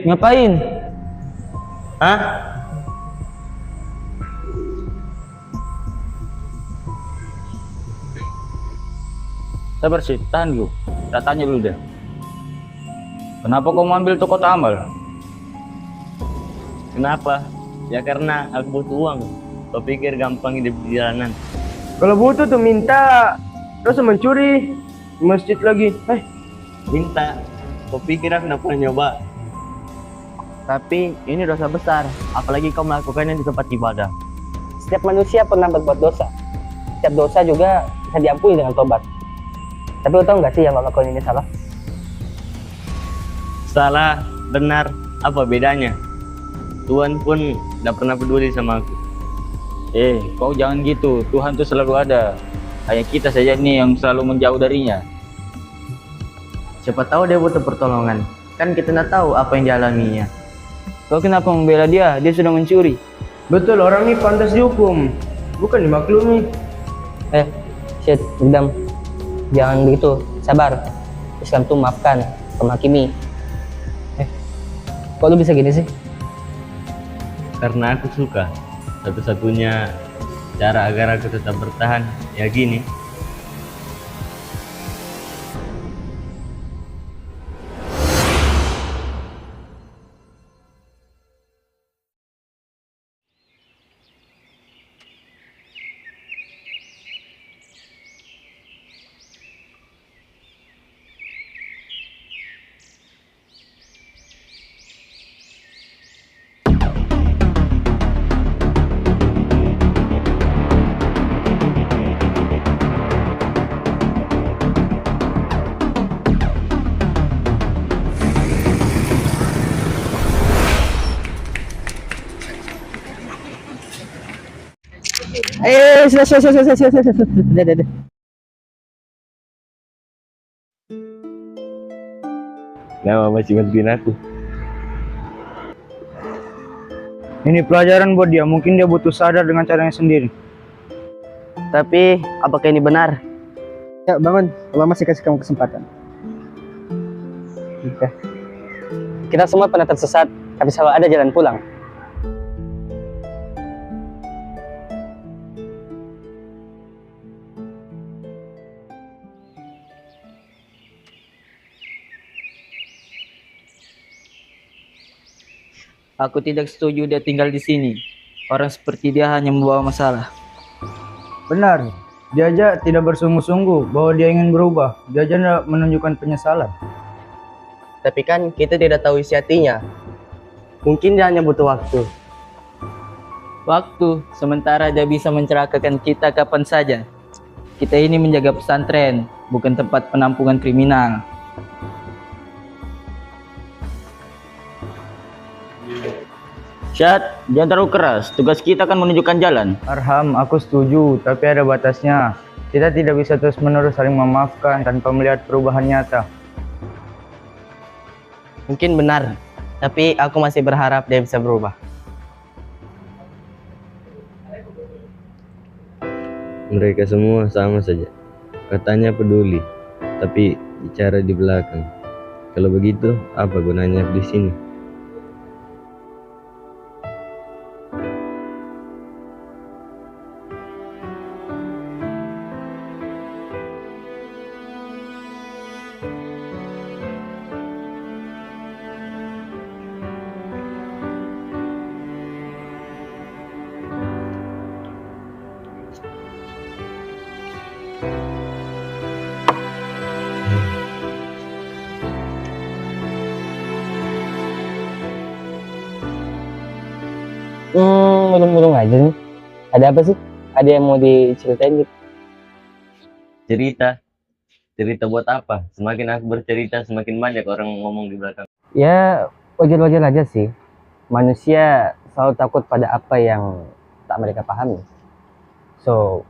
Ngapain? Hah? Sabar sih, tahan dulu. Kita tanya dulu deh. Kenapa kau mau ambil toko tambal? Kenapa? Ya karena aku butuh uang. Kau pikir gampang hidup di jalanan? Kalau butuh tuh minta, terus mencuri di masjid lagi. Minta. Kau pikir aku nggak pernah nyoba? Tapi ini dosa besar, apalagi kau melakukannya di tempat ibadah. Setiap manusia pernah berbuat dosa. Setiap dosa juga bisa diampuni dengan tobat. Tapi lo tau nggak sih yang lo lakukan ini salah? Salah, benar, apa bedanya? Tuhan pun tidak pernah peduli sama aku. Kau jangan gitu. Tuhan tuh selalu ada. Hanya kita saja nih yang selalu menjauh darinya. Siapa tahu dia butuh pertolongan. Kan kita nggak tahu apa yang dialaminya. Kau kenapa membela dia? Dia sudah mencuri. Betul, orang ini pantas dihukum, bukan dimaklumi. Shit, Gudam. Jangan begitu, sabar. Islam tuh maafkan, menghakimi. Kok lu bisa gini sih? Karena aku suka. Satu-satunya cara agar aku tetap bertahan, ya gini. Sudah. Nama masih bantuin aku. Ini pelajaran buat dia, mungkin dia butuh sadar dengan caranya sendiri. Tapi, apakah ini benar? Ya bangun, Allah masih kasih kamu kesempatan. Kita semua pernah tersesat, tapi selalu ada jalan pulang. Aku tidak setuju dia tinggal di sini. Orang seperti dia hanya membawa masalah. Benar, dia aja tidak bersungguh-sungguh bahwa dia ingin berubah. Dia aja tidak menunjukkan penyesalan. Tapi kan kita tidak tahu isi hatinya. Mungkin dia hanya butuh waktu. Waktu, sementara dia bisa mencelakakan kita kapan saja. Kita ini menjaga pesantren, bukan tempat penampungan kriminal. Syad, jangan terlalu keras. Tugas kita kan menunjukkan jalan. Arham, aku setuju, tapi ada batasnya. Kita tidak bisa terus-menerus saling memaafkan tanpa melihat perubahan nyata. Mungkin benar, tapi aku masih berharap dia bisa berubah. Mereka semua sama saja. Katanya peduli, tapi bicara di belakang. Kalau begitu, apa gunanya di sini? Mulung-mulung aja nih. Ada apa sih? Ada yang mau diceritain gitu? Cerita. Cerita buat apa? Semakin aku bercerita, semakin banyak orang ngomong di belakang. Ya, wajar-wajar aja sih. Manusia selalu takut pada apa yang tak mereka pahami. So,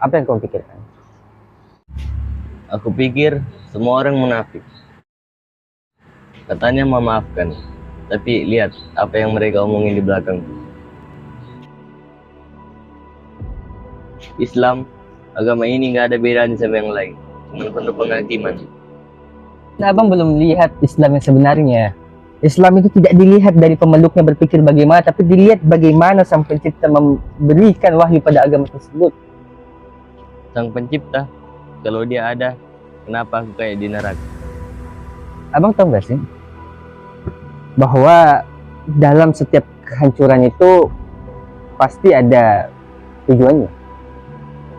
apa yang kamu pikirkan? Aku pikir semua orang munafik. Katanya memaafkan, tapi lihat apa yang mereka omongin di belakang. Islam, agama ini nggak ada bedanya sama yang lain, cuma penuh penghakiman. Nah, abang belum lihat Islam yang sebenarnya. Islam itu tidak dilihat dari pemeluknya berpikir bagaimana, tapi dilihat bagaimana sang pencipta memberikan wahyu pada agama tersebut. Sang pencipta, kalau dia ada, kenapa aku kayak di neraka? Abang tahu gak sih bahwa dalam setiap kehancuran itu pasti ada tujuannya.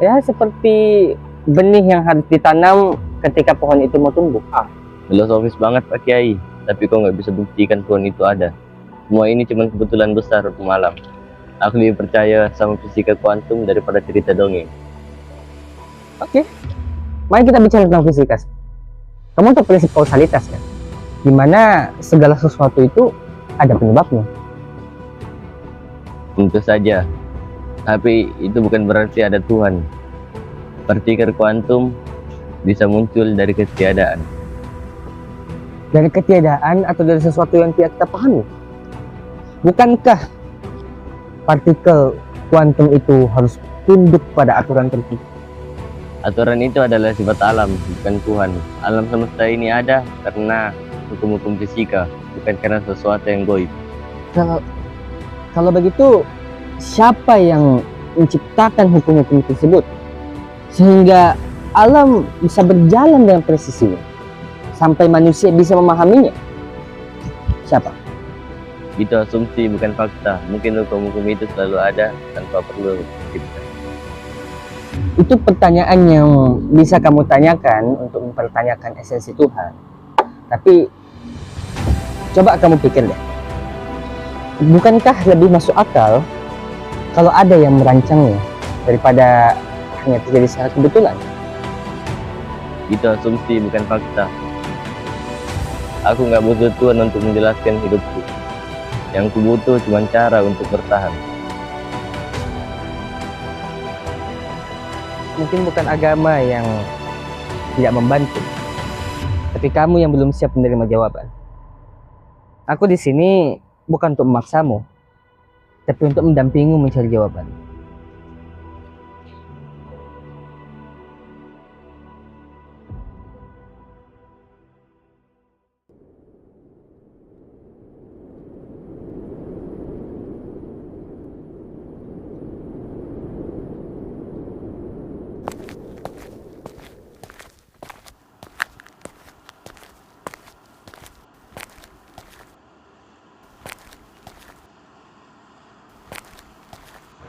Ya seperti benih yang harus ditanam ketika pohon itu mau tumbuh. Filosofis banget Pak Kiai, tapi kok nggak bisa buktikan Tuhan itu ada. Semua ini cuma kebetulan besar pemalam. Aku lebih percaya sama fisika kuantum daripada cerita dongeng. Oke, mari kita bicara tentang fisika. Kamu tahu prinsip kausalitas kan? Dimana segala sesuatu itu ada penyebabnya. Tentu saja, tapi itu bukan berarti ada Tuhan. Partikel kuantum bisa muncul dari ketiadaan. Dari ketiadaan atau dari sesuatu yang tidak kita pahami. Bukankah partikel kuantum itu harus tunduk pada aturan tertentu? Aturan itu adalah sifat alam, bukan Tuhan. Alam semesta ini ada karena hukum-hukum fisika, bukan karena sesuatu yang goib. Kalau begitu, siapa yang menciptakan hukum-hukum tersebut sehingga alam bisa berjalan dengan presisi sampai manusia bisa memahaminya? Siapa? Itu asumsi, bukan fakta. Mungkin hukum-hukum itu selalu ada tanpa perlu dicipta. Itu pertanyaan yang bisa kamu tanyakan untuk mempertanyakan esensi Tuhan. Tapi coba kamu pikir deh, bukankah lebih masuk akal kalau ada yang merancangnya daripada hanya terjadi secara kebetulan? Itu asumsi, bukan fakta. Aku nggak butuh Tuhan untuk menjelaskan hidupku. Yang ku butuh cuma cara untuk bertahan. Mungkin bukan agama yang tidak membantu, tapi kamu yang belum siap menerima jawaban. Aku di sini bukan untuk memaksamu, tapi untuk mendampingimu mencari jawaban.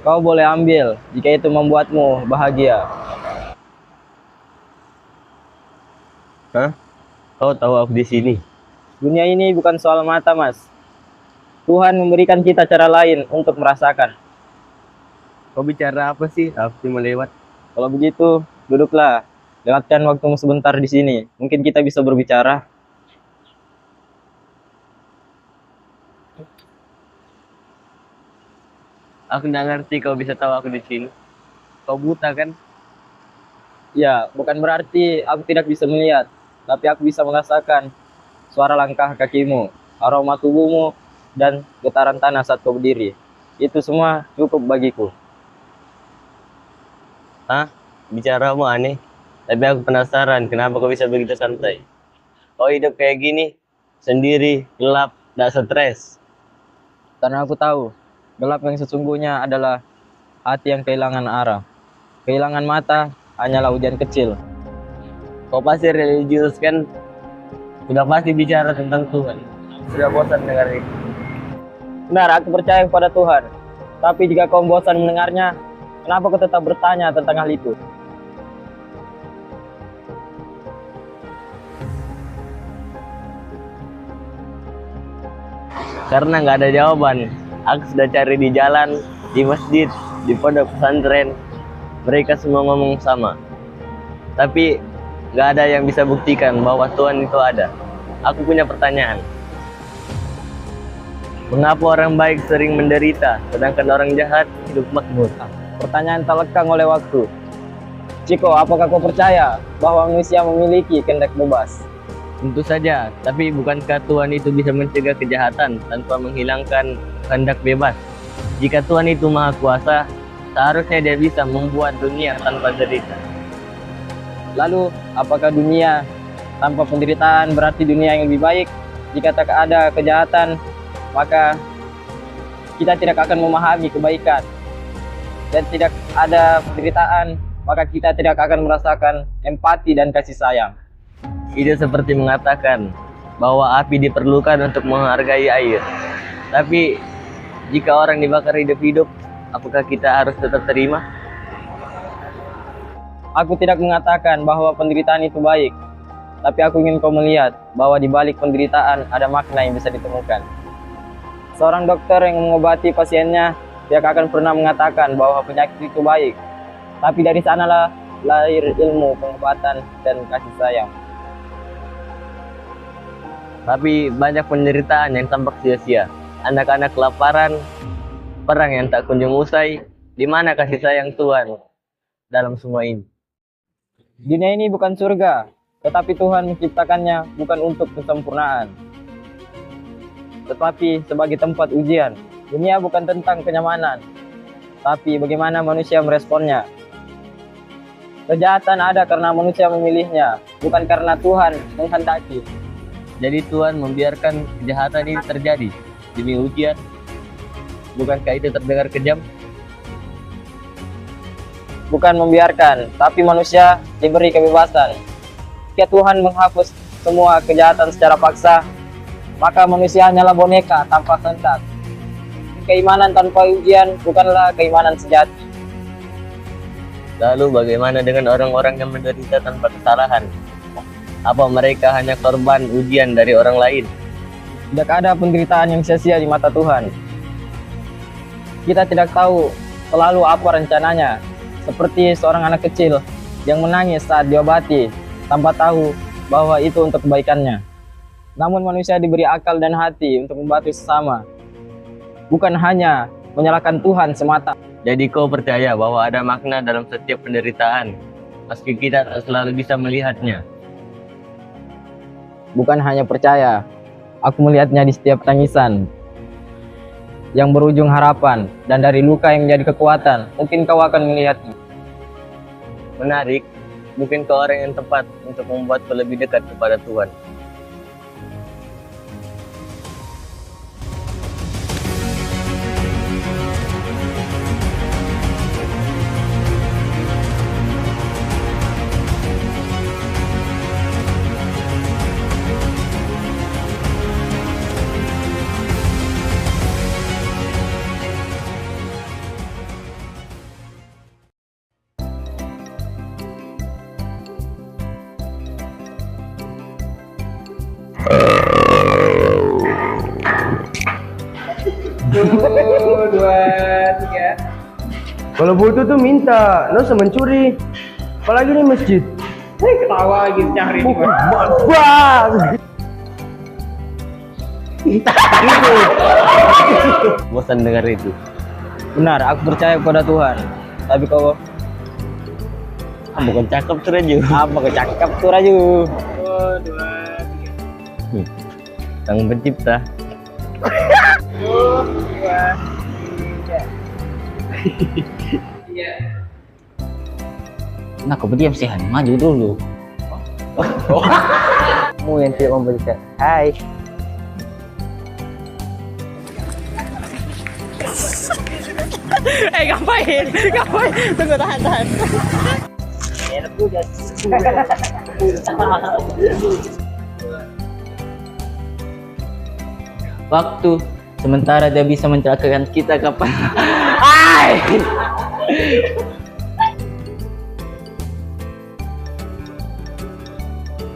Kau boleh ambil jika itu membuatmu bahagia. Hah? Kau tahu aku di sini? Dunia ini bukan soal mata, Mas. Tuhan memberikan kita cara lain untuk merasakan. Kau bicara apa sih? Aku cuma lewat. Kalau begitu, duduklah. Lewatkan waktumu sebentar di sini. Mungkin kita bisa berbicara. Aku nggak ngerti kau bisa tahu aku di sini. Kau buta kan? Ya, bukan berarti aku tidak bisa melihat, tapi aku bisa merasakan suara langkah kakimu, aroma tubuhmu, dan getaran tanah saat kau berdiri. Itu semua cukup bagiku. Hah? Bicaramu aneh. Tapi aku penasaran kenapa kau bisa begitu santai. Kau hidup kayak gini, sendiri, gelap, gak stres. Karena aku tahu, gelap yang sesungguhnya adalah hati yang kehilangan arah. Kehilangan mata hanyalah hujan kecil. Kau pasti religius kan? Sudah pasti bicara tentang Tuhan. Sudah bosan dengar itu. Benar, aku percaya kepada Tuhan. Tapi jika kau bosan mendengarnya, kenapa kau tetap bertanya tentang hal itu? Karena nggak ada jawaban. Aku sudah cari di jalan, di masjid, di pondok pesantren. Mereka semua ngomong sama. Tapi nggak ada yang bisa buktikan bahwa Tuhan itu ada. Aku punya pertanyaan. Mengapa orang baik sering menderita, sedangkan orang jahat hidup makmur? Pertanyaan tak lekang oleh waktu. Ciko, apakah kau percaya bahwa manusia memiliki kehendak bebas? Tentu saja, tapi bukankah Tuhan itu bisa mencegah kejahatan tanpa menghilangkan kehendak bebas? Jika Tuhan itu maha kuasa, seharusnya dia bisa membuat dunia tanpa derita. Lalu, apakah dunia Tanpa penderitaan berarti dunia yang lebih baik. Jika tak ada kejahatan, maka kita tidak akan memahami kebaikan. Dan tidak ada penderitaan, maka kita tidak akan merasakan empati dan kasih sayang. Itu seperti mengatakan bahwa api diperlukan untuk menghargai air. Tapi jika orang dibakar hidup-hidup, apakah kita harus tetap terima? Aku tidak mengatakan bahwa penderitaan itu baik, tapi aku ingin kau melihat bahwa di balik penderitaan ada makna yang bisa ditemukan. Seorang dokter yang mengobati pasiennya tidak akan pernah mengatakan bahwa penyakit itu baik, tapi dari sanalah lahir ilmu pengobatan dan kasih sayang. Tapi banyak penderitaan yang tampak sia-sia. Anak-anak kelaparan, perang yang tak kunjung usai. Di mana kasih sayang Tuhan dalam semua ini? Dunia ini bukan surga, tetapi Tuhan menciptakannya bukan untuk kesempurnaan, tetapi sebagai tempat ujian. Dunia bukan tentang kenyamanan, tapi bagaimana manusia meresponnya. Kejahatan ada karena manusia memilihnya, bukan karena Tuhan menghendaki. Jadi Tuhan membiarkan kejahatan ini terjadi demi ujian. Bukankah itu terdengar kejam? Bukan membiarkan, tapi manusia diberi kebebasan. Jika Tuhan menghapus semua kejahatan secara paksa, maka manusia hanyalah boneka tanpa kehendak. Keimanan tanpa ujian bukanlah keimanan sejati. Lalu bagaimana dengan orang-orang yang menderita tanpa kesalahan? Apa mereka hanya korban ujian dari orang lain? Tidak ada penderitaan yang sia-sia di mata Tuhan. Kita tidak tahu selalu apa rencananya, seperti seorang anak kecil yang menangis saat diobati tanpa tahu bahwa itu untuk kebaikannya. Namun manusia diberi akal dan hati untuk membantu sesama, bukan hanya menyalahkan Tuhan semata. Jadi kau percaya bahwa ada makna dalam setiap penderitaan, meski kita tak selalu bisa melihatnya. Bukan hanya percaya, aku melihatnya di setiap tangisan yang berujung harapan, dan dari luka yang menjadi kekuatan, mungkin kau akan melihatnya. Menarik, mungkin kau orang yang tepat untuk membuatku lebih dekat kepada Tuhan. Kalau butuh tuh minta, lo usah mencuri. Apalagi nih masjid. Ketawa gitu cari di Bang! Bosan dengar itu. Benar, aku percaya kepada Tuhan. Tapi kau Bukan cakep tuh Raju. apa kecakap tuh Raju? Sang pencipta. Nah, kau berdiam sih, maju dulu. Kamu yang tidak memberikan. Hai. Ngapain? Tunggu, tahan. Waktu sementara dia bisa mencelakakan kita kapan?